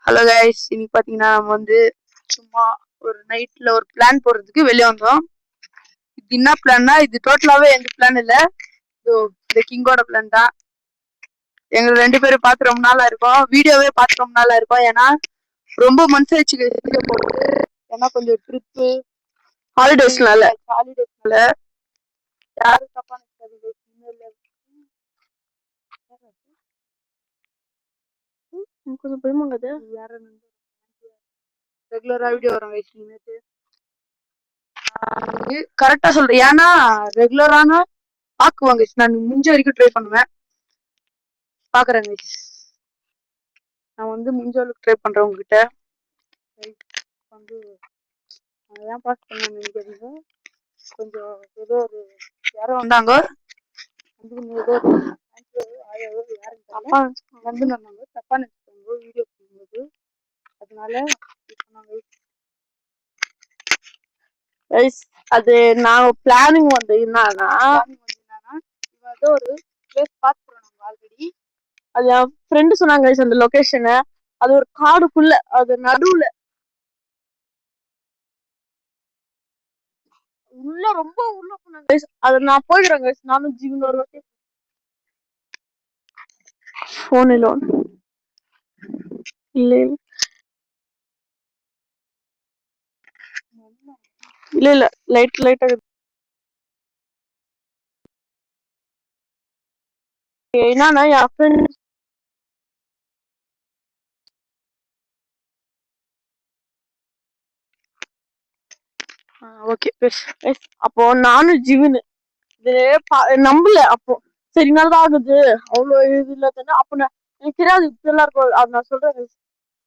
Hello guys, இன்னைக்கு பாத்தீங்கன்னா நம்ம வந்து சும்மா ஒரு நைட்ல ஒரு பிளான் போடுறதுக்கு வெளியே வந்தோம். இது என்ன பிளான்னா, இது டோட்டலாவே எந்த பிளான் இல்ல, இந்த கிங்கோட பிளான் தான். எங்க 2 பேரும் பார்த்து ரொம்ப நாளா இருக்கும், வீடியோவே பார்த்து ரொம்ப நாளா இருக்கும். ஏன்னா ரொம்ப மனசாச்சு வீடியோ போடுறது. ஏன்னா கொஞ்சம் ட்ரிப்பு ஹாலிடேஸ்னால யாரும் தப்பா கொஞ்சம் பயமாங்க. யாரும் ரெகுலரா வீடியோ வரும் வயசு கரெக்டா சொல்றேன். ஏன்னா ரெகுலரான பாக்குவாங்க, நான் முடிஞ்ச வரைக்கும் ட்ரை பண்ணுவேன், பாக்குறேன். நான் வந்து முடிஞ்ச அளவுக்கு ட்ரை பண்றேன் உங்ககிட்ட. வந்து ஏன் பாஸ் பண்ண நினைக்கிறீங்க? கொஞ்சம் ஏதோ ஒரு யாரோ வந்தாங்க, ஏதோ தப்பா தப்பா நினைச்சுக்கோங்க வீடியோ பண்ணும்போது. அதனால அது நான் பிளானிங் வந்து என்னன்னா, ஒரு பிளேஸ் பார்த்துக்கிறோம் நம்ம ஆல்ரெடி. அது என் ஃப்ரெண்டு சொன்னாங்க அந்த லொகேஷனை. அது ஒரு காடுக்குள்ள, அது நடுவுல உள்ள ரொம்ப உள்ள போனாங்க. அது நான் போயிடுறேன். நானும் ஜீவன் ஒரு போன் இல்ல இல்ல இல்ல லைட்டா என்னன்னா என் ஃப்ரெண்ட் ஓகே. அப்போ நானும் ஜீவன் இது நம்பல. அப்போ சரி நல்லா ஆகுது, அவ்வளவு இது இல்ல தானே. அப்ப எனக்கு தெரியாது இப்படிலாம் இருக்கும். அது நான் சொல்றேன்.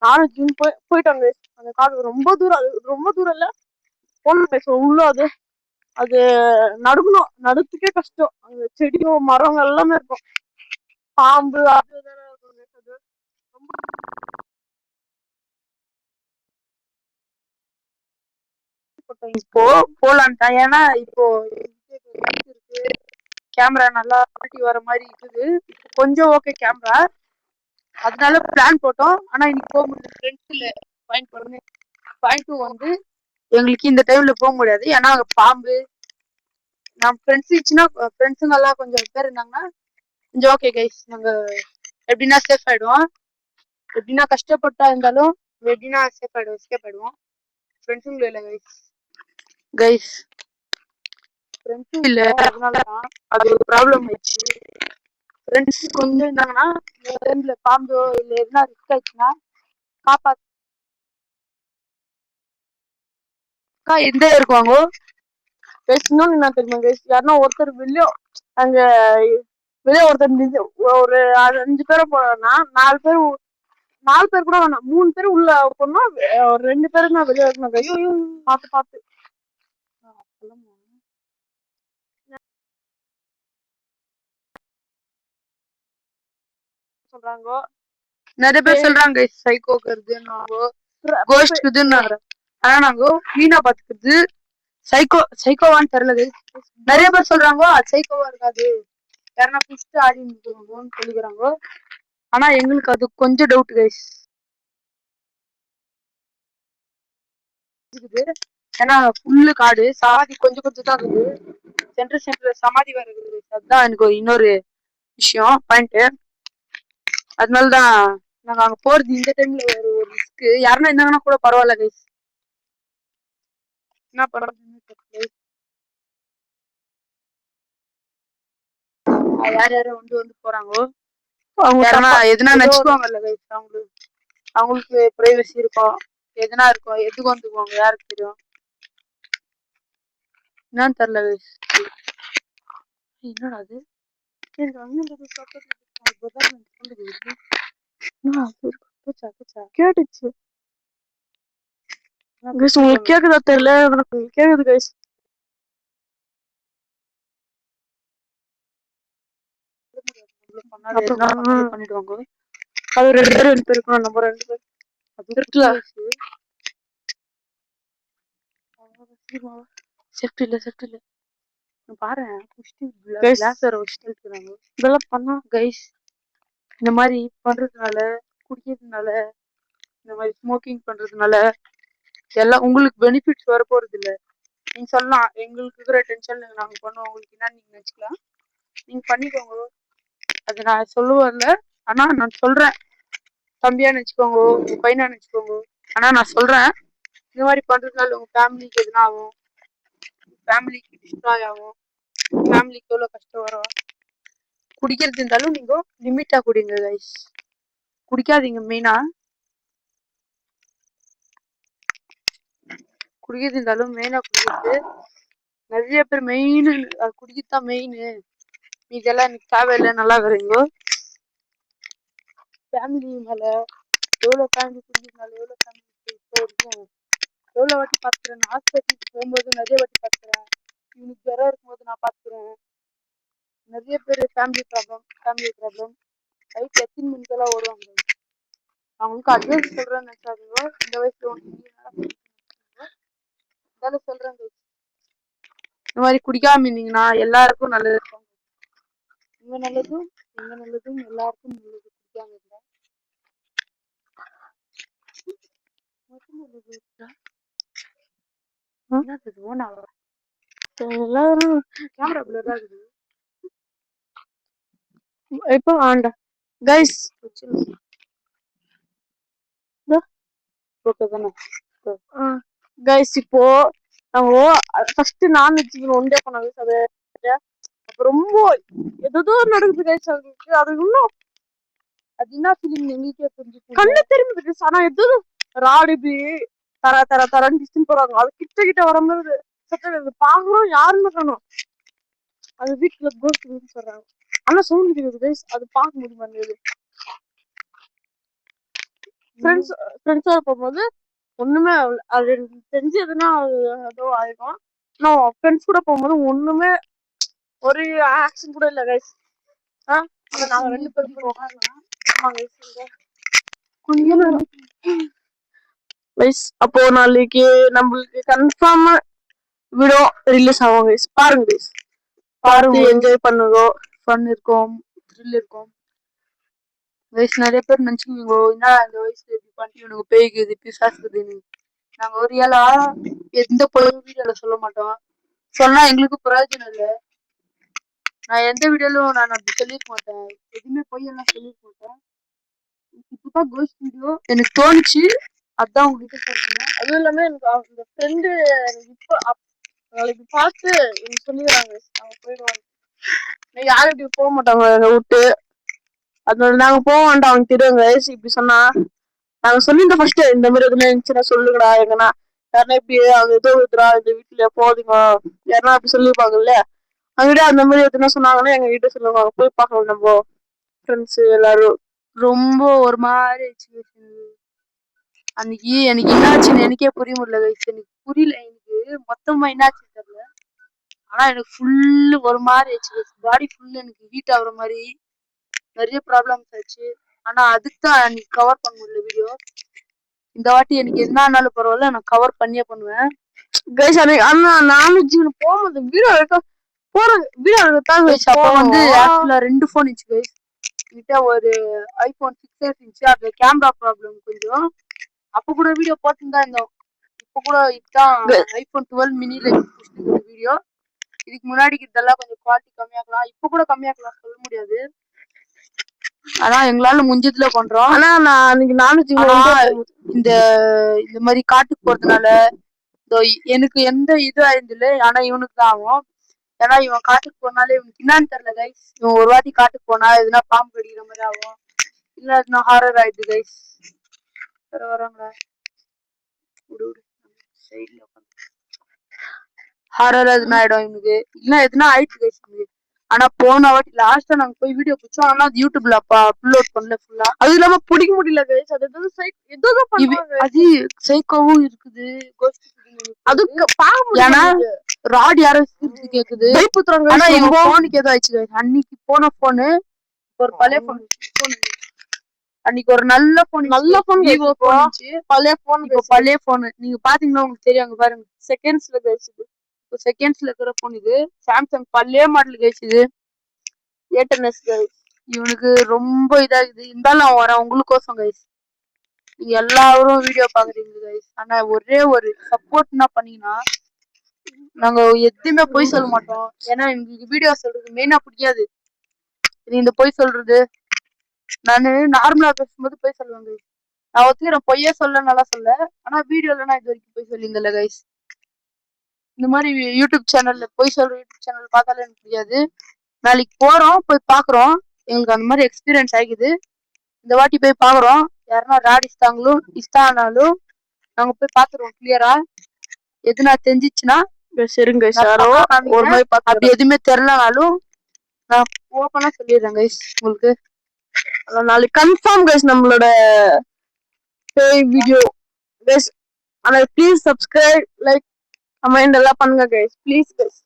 நானும் ஜீவன் போயிட்டாங்க. அந்த காடு ரொம்ப தூரம், ரொம்ப தூரம் இல்ல, போகணும் உள்ள. அது நடுக்கணும், நடுத்துக்கே கஷ்டம். அங்க செடியும் மரங்கள் எல்லாமே இருக்கும், பாம்பு அது இப்போ போலான்ட்டா. ஏன்னா இப்போ கேமரா நல்லா குவாலிட்டி வர மாதிரி இருக்குது, கொஞ்சம் ஓகே கேமரா. அதனால பிளான் போட்டோம். ஆனா இன்னைக்கு போக முடியல. ஃப்ரெண்ட்ஸ் இல்ல. பாயிண்ட் 2 வந்து எங்களுக்கு இந்த டைம்ல போக முடியாது. ஏன்னா அங்க பாம்பு. நம்ம ஃப்ரெண்ட்ஸ் இருந்துச்சுன்னா, ஃப்ரெண்ட்ஸுங்க எல்லாம் கொஞ்சம் பேர் இருந்தாங்கன்னா கொஞ்சம் ஓகே கைஸ். நாங்க எப்படின்னா சேஃப் ஆயிடுவோம். எப்படின்னா கஷ்டப்பட்டா இருந்தாலும் எப்படின்னா சேஃப் ஆயிடுவோம், எஸ்கேப் ஆயிடுவோம். ஃப்ரெண்ட்ஸுங்களும் இல்லை கைஸ், ஃப்ரெண்ட்ஸும் இல்லை. அதனாலதான் அது ஒரு ப்ராப்ளம் ஆயிடுச்சு. ஃப்ரெண்ட்ஸ் கொஞ்சம் இருந்தாங்கன்னா இந்த டைம்ல பாம்போ இல்லை எதுனா ரிஸ்க் ஆயிடுச்சுன்னா காப்பாக்கா எந்த இருக்குவாங்க. இன்னொன்னு என்ன தெரியுமா கைஸ், யாருன்னா ஒருத்தர் வெளியே அங்க ஒருத்தர் ஒரு 5 பேரை போனோம்னா 4 பேர் கூட வேணாம், 3 பேர் உள்ள போனோம், 2 பேரும் தான் வெளியே இருக்கணும். ஐயோ பார்த்து சொல்றாங்க. நிறைய பேர் சொல்றாங்க சைக்கோக்குறதுன்னு, கோஸ்ட்க்குதுன்னு. ஆனா நாங்க மீனா பாத்துக்கிறது சைக்கோவான்னு தெரியல. நிறைய பேர் சொல்றாங்க அது சைக்கோவா இருக்காது, யாருன்னா புடிச்சிட்டு ஆடி நிற்கிறாங்கன்னு சொல்லிக்கிறாங்க. ஆனா எங்களுக்கு அது கொஞ்சம் டவுட் கைஸ். ஏன்னா ஃபுல்லு காடு, சமாதி கொஞ்சம் தான் இருக்குது. சென்டர் சமாதி வேற இருக்குது. அதுதான் எனக்கு ஒரு இன்னொரு விஷயம் பாயிண்ட். அதனாலதான் நாங்க அங்க போறது இந்த டைம்ல ஒரு ரிஸ்க். யாருன்னா இருந்தாங்கன்னா கூட பரவாயில்ல கைஸ். என்ன பரவாயில்ல, யார் யாரும் வந்து போறாங்க. அவங்க எதுனா நினைச்சுக்குவாங்கல்ல கைஸ். அவங்களுக்கு பிரைவசி இருக்கும், எதுனா இருக்கும், எதுக்கு வந்துக்குவாங்க யாருக்கு தெரியும். என்னன்னு தெரியல கைஸ். என்னடா அது கேட்டுச்சு உங்களுக்கு கேக்குதா தெரியல, கேக்குது கைஸ். பண்ணிடுவாங்க. அது 2 பேர் இருக்கணும், நம்ம 2 பேர் அது இருக்குல்ல. சேஃப்டி இல்ல பாரு இதெல்லாம் பண்ணா கைஸ். இந்த மாதிரி பண்றதுனால, குடிக்கிறதுனால, இந்த மாதிரி ஸ்மோக்கிங் பண்றதுனால எல்லாம் உங்களுக்கு பெனிஃபிட்ஸ் வர போறது இல்ல. நீங்க சொல்லலாம் எங்களுக்கு இருக்கிற டென்ஷன் நாங்க பண்ணோம், உங்களுக்கு என்ன நீங்க நினைச்சுக்கலாம், நீங்க பண்ணிக்கோங்க. அது நான் சொல்லுவேன்ல, ஆனா நான் சொல்றேன், தம்பியா நினைச்சுக்கோங்க, உங்க பையனா நினைச்சுக்கோங்க. ஆனா நான் சொல்றேன், இந்த மாதிரி பண்றதுனால உங்க ஃபேமிலிக்கு எதுனா ஆகும், ஃபேமிலிக்கு டிஸ்ட்ராய் ஆகும், ஃபேமிலிக்கு எவ்வளவு கஷ்டம் வரும். குடிக்கிறது இருந்தாலும் நீங்க லிமிட்டா குடிங்க கைஸ், குடிக்காதீங்க. மெயினா குடிக்கிறது இருந்தாலும் மெயினா குடிக்கிறது. நிறைய பேர் மெயின் குடிக்கத்தான் மெயின், இதெல்லாம் எனக்கு தேவையில்லை நல்லா வரீங்க. ஃபேமிலி மேல எவ்வளோ ஃபேமிலி குடிக்கிறதுனால எவ்வளோ ஃபேமிலி இப்போ இருக்கும், எவ்வளோ வாட்டி பார்த்துக்கிறேன். ஹாஸ்பிட்டலுக்கு போகும்போது நிறைய வாட்டி பார்த்துக்கிறேன். இவனுக்கு ஜுரம் இருக்கும்போது நான் பார்த்துக்கிறேன். நிறைய பேர் ஃபேமிலி ப்ராப்ளம் லைஃப் எத்தனை மணிக்கெல்லாம் வருவாங்க. அவங்களுக்கு அட்வைஸ் சொல்றேன்னு நினைச்சாதீங்க. இந்த வயசுல ஒன்று சொல்றேன், இந்த மாதிரி குடிக்காம இருந்தீங்கன்னா எல்லாருக்கும் நல்லது இருக்கும். இங்க நல்லதும் எல்லாருக்கும் நல்லது. குடிக்காம இருந்தா எல்லாரும் கேமரா பிளரா இருக்குது. இப்போ ஆண்டா கைஸ் ஓகே தானே கைஸ். இப்போ நம்ம ஃபர்ஸ்ட் நான்வெஜ் ஒன்றே பண்ணாங்க, அது ரொம்ப ஏதோ நடக்குது கைஸ். அவங்களுக்கு அது இன்னும் அது என்ன ஃபீலிங் எங்களுக்கே புரிஞ்சுது. கண்ணு தெரியுது ஆனா எதுவும் ராடு இப்படி தரன்னு டிஸ்டன் போறாங்க. அது கிட்ட வரும்போது பாக்குறோம் யாருன்னு காணும். அது வீட்டுல கோஸ்ட் சொல்றாங்க, ஆனா சவுண்ட் இருக்குது கைஸ். அது பார்க்க முடியுது. ஃப்ரெண்ட்ஸோட போகும்போது ஒண்ணுமே அது தெரிஞ்சு எதுனா ஏதோ ஆயிருக்கும். நான் ஃப்ரெண்ட்ஸ் கூட போகும்போது ஒண்ணுமே ஒரு ஆக்ஷன் கூட இல்லை கைஸ். நாங்க 2 பேரும் அப்போ நாளைக்கு நம்மளுக்கு கன்ஃபார்ம் வீடியோ ரிலீஸ் ஆகும் கைஸ். பாருங்க கைஸ், பார்த்து என்ஜாய் பண்ணுங்க. ஃபன் இருக்கும், த்ரில் இருக்கும் கைஸ். நிறைய பேர் நினைச்சுக்கோங்க என்ன இந்த வயசுல இப்படி பண்ணி உனக்கு பேய்க்குது பிசாசுக்குதுன்னு. நாங்க ஒரு ஏழா எந்த பொய்யும் வீடியோல சொல்ல மாட்டோம். சொன்னா எங்களுக்கு பிரயோஜனம் இல்லை. நான் எந்த வீடியோலும் நான் அப்படி சொல்லிருக்க மாட்டேன், எதுவுமே பொய்யெல்லாம் சொல்லிருக்க மாட்டேன். இப்பதான் கோஸ்ட் வீடியோ எனக்கு தோணுச்சு, அதான் உங்ககிட்ட சொல்றேன். அதுவும் இல்லாம எனக்கு அந்த ஃப்ரெண்டு இப்போ நாளைக்கு பார்த்து எனக்கு சொல்லிடுறாங்க, அவங்க போயிடுவாங்க. யாரும் இப்படி போக மாட்டாங்க எங்க விட்டு, அதனால நாங்க போக வேண்டாம். அவங்க தெரியுங்க இப்படி சொன்னா. நாங்க சொல்லியிருந்தோம் ஃபர்ஸ்ட், இந்த மாதிரி எதுனா இருந்துச்சுன்னா சொல்லுங்கடா, எங்கன்னா யாருன்னா இப்படி அவங்க ஏதோ இருக்குறா இந்த வீட்டுல போதுங்க யாருன்னா அப்படி சொல்லிருப்பாங்கல்ல. அவங்ககிட்ட அந்த மாதிரி எதுனா சொன்னாங்கன்னா எங்க கிட்ட சொல்லுவாங்க, போய் பார்க்கலாம் நம்ம ஃப்ரெண்ட்ஸ் எல்லாரும். ரொம்ப ஒரு மாதிரி அன்னைக்கு எனக்கு என்னாச்சுன்னு எனக்கே புரிய முடியல. எனக்கு புரியல, எனக்கு மொத்தமா என்னாச்சு தெரியல. ஆனா எனக்கு ஃபுல்லு ஒரு மாதிரி ஆச்சு, பாடி ஃபுல்லு எனக்கு ஹீட் ஆகுற மாதிரி நிறைய ப்ராப்ளம்ஸ் ஆச்சு. ஆனா அதுக்கு தான் எனக்கு கவர் பண்ண முடியல வீடியோ. இந்த வாட்டி எனக்கு என்ன ஆனாலும் பரவாயில்ல, நான் கவர் பண்ணியே பண்ணுவேன் கைஸ். ஆனா நானும் ஜீவன் போகும்போது வீடியோ அப்போ வந்து ஆக்சுவலா 2 ஃபோன் இருந்துச்சு கைஸ். கிட்ட ஒரு iPhone 6s இருந்துச்சு. அது கேமரா ப்ராப்ளம் கொஞ்சம். அப்ப கூட வீடியோ போட்டுன்னு தான் இருந்தோம். இப்ப கூட இதுதான் iPhone 12 மினில வீடியோ. இதுக்கு முன்னாடி இதெல்லாம் கொஞ்சம் குவாலிட்டி கம்மியாக்கலாம், இப்ப கூட கம்மியாக்கலாம் சொல்ல முடியாது. ஆனா எங்களால முடிஞ்சதுல பண்றோம். ஆனா இந்த இந்த மாதிரி காட்டுக்கு போறதுனால எனக்கு எந்த இது ஆயிருது இல்லை, ஆனா இவனுக்கு தான் ஆகும். ஏன்னா இவன் காட்டுக்கு போனாலே இவனுக்கு என்னன்னு தெரியல கைஸ். இவன் ஒரு வாட்டி காட்டுக்கு போனா எதுனா பாம்பு கடிக்கிற மாதிரி ஆகும், இல்ல எதுனா ஹாரர் ஆயிடுது கைஸ். வராங்களா ஹாரர் எதுனா ஆயிடும் இவனுக்கு, இல்ல எதுனா ஆயிடுச்சு கைஸ். ஆனா போன வாட்டி லாஸ்டா நாங்க போய் வீடியோ பிடிச்சோம், ஆனா அது யூடியூப்ல அப்லோட் பண்ணல ஃபுல்லா. அது இல்லாம பிடிக்க முடியல கைஸ். அது அது சைக்கோவும் இருக்குது, அதுக்கு ஏன்னா ராட் யாரும் கேக்குது. ஆனா எங்க போனுக்கு ஏதோ ஆயிடுச்சு. அன்னைக்கு போன போனு ஒரு பழைய போன், அன்னைக்கு ஒரு நல்ல போன் விவோ போன், பழைய போன் நீங்க பாத்தீங்கன்னா உங்களுக்கு தெரியும். பாருங்க செகண்ட்ஸ்ல பேசுது. செகண்ட்ஸ்ல இருக்கிற போன் இது. சாம்சங் பழைய மாடல் கைஸ் இது. A10s guys. இவனுக்கு ரொம்ப இதாகுது. இருந்தாலும் அவன் வரேன் உங்களுக்கோசம் கைஸ். நீங்க எல்லாரும் வீடியோ பாக்குறீங்க கைஸ். ஆனா ஒரே ஒரு சப்போர்ட் என்ன பண்ணீங்கன்னா, நாங்க எதுவுமே போய் சொல்ல மாட்டோம். ஏன்னா எங்களுக்கு வீடியோ சொல்றது மெயினா பிடிக்காது. நீ இந்த போய் சொல்றது, நானு நார்மலா பேசும்போது போய் சொல்லுவேன் கைஸ். நான் ஒத்துக்கிறேன் பொய்யே சொல்ல நல்லா சொல்ல. ஆனா வீடியோல நான் இது வரைக்கும் போய் சொல்லியிருந்தேன் கைஸ். இந்த மாதிரி யூடியூப் சேனல்ல போய் சொல்ற யூடியூப் சேனல் பார்த்தாலே எனக்கு தெரியாது. நாளைக்கு போறோம் போய் பாக்குறோம். எங்களுக்கு அந்த மாதிரி எக்ஸ்பீரியன்ஸ் ஆகிக்குது. இந்த வாட்டி போய் பாக்குறோம். யாருன்னா ராட் இஸ்தானாலும் நாங்க போய் பாத்துருவோம் கிளியரா. எதுனா தெரிஞ்சிச்சுன்னா சரிங்க கைஸ். ஒரு மாதிரி அப்படி எதுவுமே தெரியலனாலும் நான் ஓப்பனா சொல்லிடுறேன் கைஸ் உங்களுக்கு. நாளைக்கு கன்ஃபார்ம் கைஸ் நம்மளோட வீடியோ கைஸ். ஆனா ப்ளீஸ் சப்ஸ்கிரைப், லைக், கமெண்ட் எல்லாம் பண்ணுங்க கைஸ் ப்ளீஸ் கைஸ்.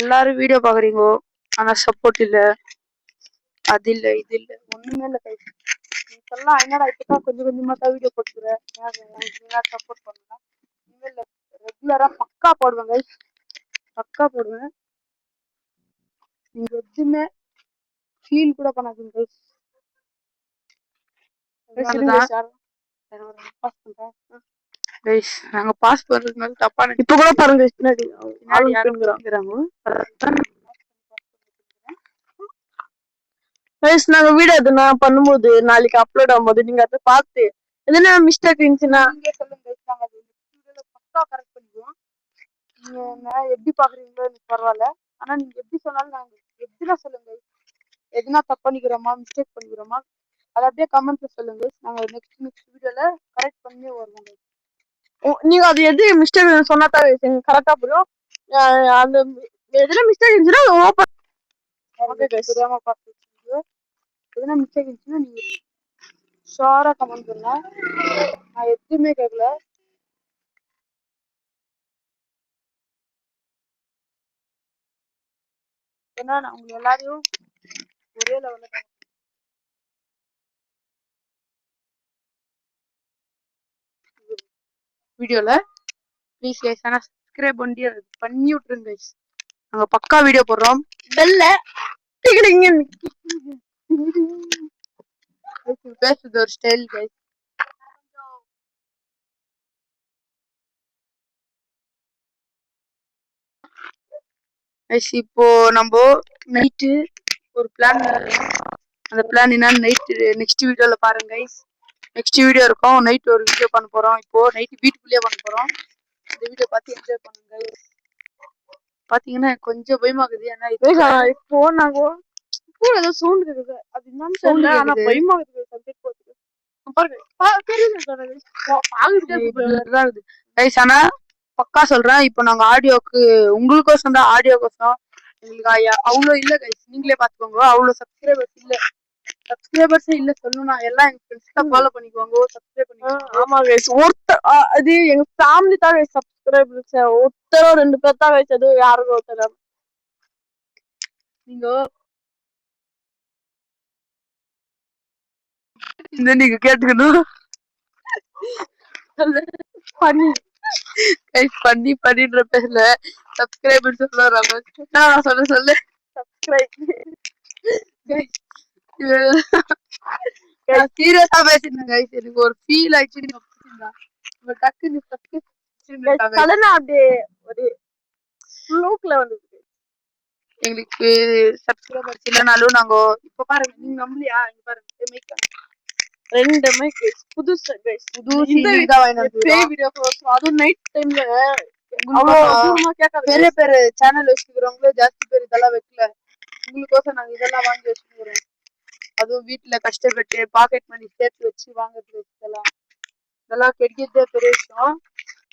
எல்லாரும் வீடியோ பாக்குறீங்க ஆனா சப்போர்ட் இல்ல. அது இல்ல இது இல்ல ஒண்ணுமே இல்ல கைஸ். நீங்கெல்லாம் என்னடா இப்பதான் கொஞ்சம் கொஞ்சமா தான் வீடியோ போட்டுக்கிறேன் சப்போர்ட் பண்ணுங்க. இனிமேல் ரெகுலரா பக்கா போடுவேன் கைஸ். பக்கா போடுவேன். நீங்க எதுவுமே ஃபீல் கூட பண்ணாதீங்க கைஸ். நாங்க பாஸ் பண்றதுனால தப்பா இப்ப கூட பாருங்க பின்னாடி நாங்க வீடியோ எதுனா பண்ணும்போது நாளைக்கு அப்லோட் ஆகும்போது நீங்க அதை பார்த்து எதுனா மிஸ்டேக் இருந்துச்சுன்னா நீங்க சொல்லுங்க. நாங்க பக்கா கரெக்ட் பண்ணிக்குவோம். நீங்க எப்படி பாக்குறீங்களோ எனக்கு பரவாயில்ல. ஆனா நீங்க எப்படி சொன்னாலும் நாங்க எப்படின்னா சொல்லுங்க. எதுனா தப்பு பண்ணிக்கிறோமா மிஸ்டேக் பண்ணிக்கிறோமா அதை அப்படியே கமெண்ட்ல சொல்லுங்க. நாங்க நெக்ஸ்ட் வீடியோல கரெக்ட் பண்ணி வருவோம். நீங்க அது எது மிஸ்டேக் சொன்னாதான் கரெக்டா புரியும். அந்த எதுனா மிஸ்டேக் இருந்துச்சுன்னா ஓப்பன் தெரியாம பார்த்து எதுனா மிஸ்டேக் இருந்துச்சுன்னா நீங்க ஷோரா கமெண்ட் பண்ணுங்க. நான் எதுவுமே கேட்கல. ஏன்னா நான் உங்க எல்லாரையும் ஒரே லெவல்ல வீடியோல ப்ளீஸ் கைஸ். ஆனா சப்ஸ்கிரைப் பண்ணி விட்டுருங்க கைஸ். நாங்க பக்கா வீடியோ போடுறோம். பெல்ல பேசுறது ஒரு ஸ்டைல் கைஸ். இப்போ நம்ம நைட்டு ஒரு பிளான். அந்த பிளான் என்னன்னு நெக்ஸ்ட் வீடியோல பாருங்க கைஸ். நெக்ஸ்ட் வீடியோ இருக்கும். நைட் ஒரு வீடியோ பண்ண போறோம். இப்போ நைட் வீட்டுக்குள்ளேயே பண்ண போறோம். இந்த வீடியோ பார்த்து என்ஜாய் பண்ணுங்க. பாத்தீங்கன்னா கொஞ்சம் பயமாகுது. ஏன்னா இப்போ நாங்க ஏதோ சவுண்ட் இருக்குது. அது என்னன்னு தெரியல. ஆனா பயமாகுது. ஆனா பக்கா சொல்றேன். இப்போ நாங்க ஆடியோக்கு உங்களுக்கோசம் தான் ஆடியோக்கோசம் எங்களுக்கு அவ்வளோ இல்ல கைஸ். நீங்களே பாத்துக்கோங்க. அவ்வளவு சப்ஸ்கிரைபர்ஸே இல்ல சொல்லணும்னா எல்லாம் எங்க ஃப்ரெண்ட்ஸ் தான் ஃபாலோ பண்ணிக்குவாங்க. சப்ஸ்கிரைப் பண்ணிக்குவாங்க. ஆமா கைஸ். அது எங்க ஃபேமிலி தான் சப்ஸ்கிரைபர்ஸ். ஒருத்தரோ 2 பேர் தான் கைஸ். அது யாரும் ஒருத்தர் நீங்க கேட்டுக்கணும். பண்ணின்ற பேர்ல சப்ஸ்கிரைபர் சொல்றாங்க. சொல்லு சீரியஸா பேசிருந்தேன் கைஸ். எனக்கு ஒரு ஃபீல் ஆயிடுச்சு. டக்குன்னு அப்படியே ஒரு ஃப்ளூக்ல வந்து எங்களுக்கு சப்ஸ்கிரைபர்ஸ் இல்லைனாலும் நாங்க இப்ப பாருங்க. நீங்க நம்பலையா? இங்க பாருங்க 2 மைக் புதுசு கைஸ். இந்த வீடியோ அதுவும் நைட் டைம்ல பெரிய பெரிய சேனல் வச்சுக்கிறவங்களும் ஜாஸ்தி பேர் இதெல்லாம் வைக்கல. உங்களுக்கோசம் நாங்க இதெல்லாம் வாங்கி வச்சுக்கிறோம். அதுவும் வீட்டுல கஷ்டப்பட்டு பாக்கெட் மணி சேர்த்து வச்சு வாங்குறது இதெல்லாம் கிடைக்கிறதே பெரிய விஷயம்.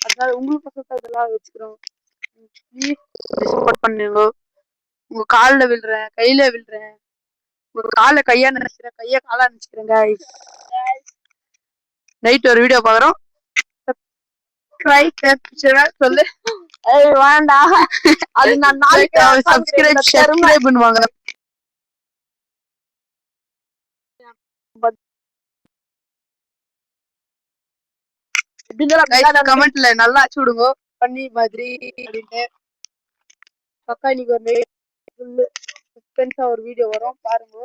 அதனால உங்களுக்கோசம் இதெல்லாம் வச்சுக்கிறோம். சப்போர்ட் பண்ணுங்க. உங்க கால்ல விழுறேன், கையில விழுறேன். ஒரு காலை கையா நினைச்சுக்கிறேன், கைய காலா நினைச்சுக்கிறேன் கைஸ். நைட் ஒரு வீடியோ பாக்குறோம். சொல்லு வேண்டாம். அது நான் நாளைக்கு சப்ஸ்கிரைப் பண்ணுவாங்க. கமெண்ட்ல நல்லா சுடுங்க பண்ணி மாதிரி அப்படின்ட்டு. பக்கா இன்னைக்கு ஒரு சஸ்பென்ஸா ஒரு வீடியோ வரும் பாருங்க.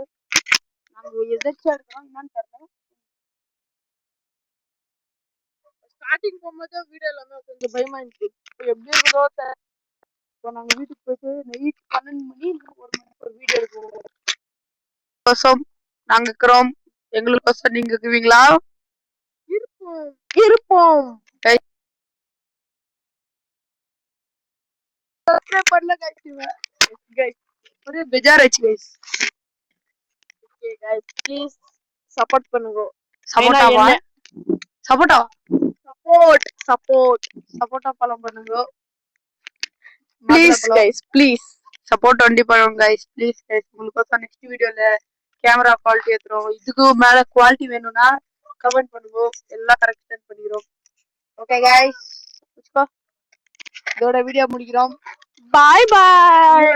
நாங்க எதாச்சும் எடுக்கிறோம் என்னன்னு தெரியல. ஸ்டார்டிங் போகும்போது வீடியோ எல்லாமே கொஞ்சம் பயமா இருந்துச்சு. எப்படி இருக்குதோ இப்போ நாங்க வீட்டுக்கு போயிட்டு நைட் 12 மணி 1 மணிக்கு ஒரு வீடியோ எடுப்போம். கோசம் நாங்க இருக்கிறோம், எங்களுக்கோசம் நீங்க இருக்குவீங்களா? இருப்போம். சப்ஸ்கிரைப் பண்ணல गाइस. ஒரே பெஜாராச்சு guys. Okay guys please support பண்ணுங்க. சப்போர்ட்டாவா? சப்போர்ட்டா? சப்போர்ட்டா ஃபாலோ பண்ணுங்க. ப்ளீஸ் गाइस ப்ளீஸ் சப்போர்ட் ஒண்டி பண்ணுங்க गाइस. Please guys. உங்களுக்கோசம் நெக்ஸ்ட் வீடியோல கேமரா குவாலிட்டி ஏத்துறோம். இதுக்கு மேல குவாலிட்டி வேணும்னா கமெண்ட் பண்ணுங்க. எல்லாம் கரெக்ஷன் பண்ணிரோம். Okay guys. இதோட வீடியோ முடிக்கிறோம். பாய் பாய்.